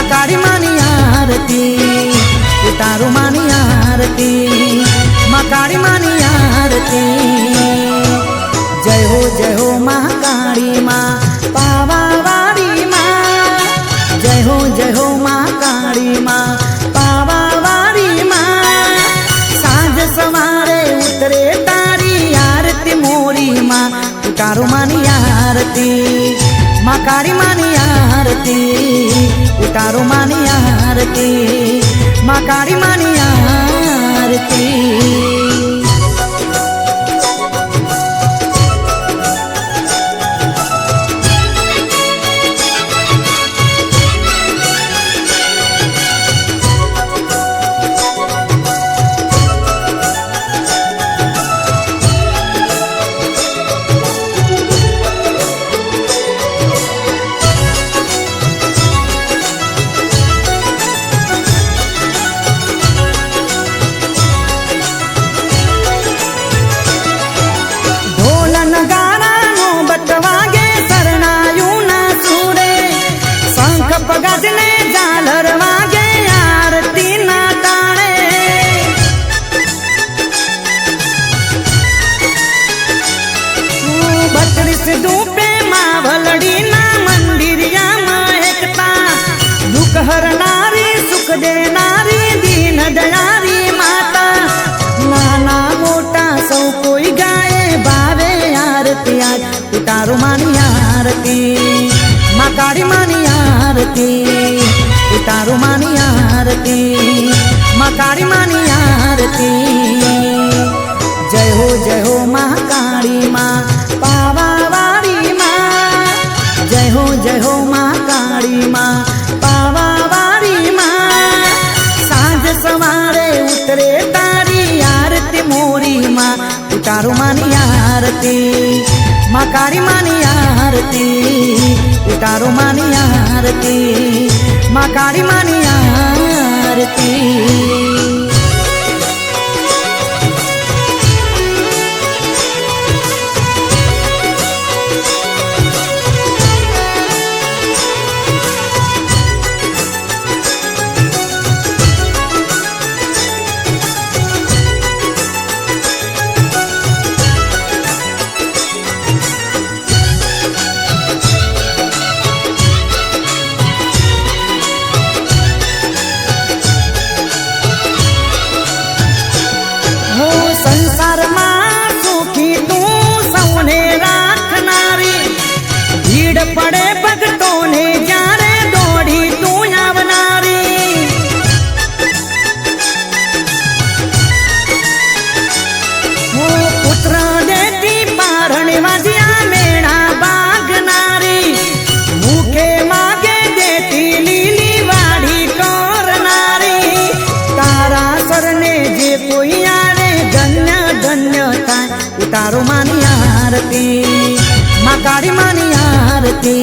माँ काली मानी आरती, उतारो मानी आरती, माँ काली मानी आरती। जय हो माँ काली माँ पावा वाली माँ, जय हो माँ काली माँ पावा वाली माँ। सांझ सवारे उतरे तारी आरती मोरी माँ, उतारो मानी आरती, माँ काली मानी आरती, उतारो मानी आरती, माँ काली मानी आरती। धूपे मावलड़ी ना मंदिरिया महकता, दुख हरनारी सुख देनारी दीन दयारी माता। नाना मोटा सौ कोई गाए बावे आरती, आज उतारो मानी आरती, माँ काली मानी आरती, उतारो मानी आरती, माँ काली मानी आरती। जय हो माँ काली माँ पावा वाली माँ, जय हो माँ काली माँ पावा वाली माँ। सांझ सवारे उतरे तारी आरती मोरी माँ, उतारो मानी आरती, माँ काली मानी आरती, उतारो मानी आरती, माँ काली मानी आरती। पड़े भगतों ने जाने दौड़ी तू आवनारी, वो पुत्र देती पारण वाजिया मेरा बागनारी। मुखे मागे देती लीली वाड़ी करनारी, तारा सरने जे कोई आवे धन्य धन्यता। उतारो मानी आरती, माँ काली मानी आरती,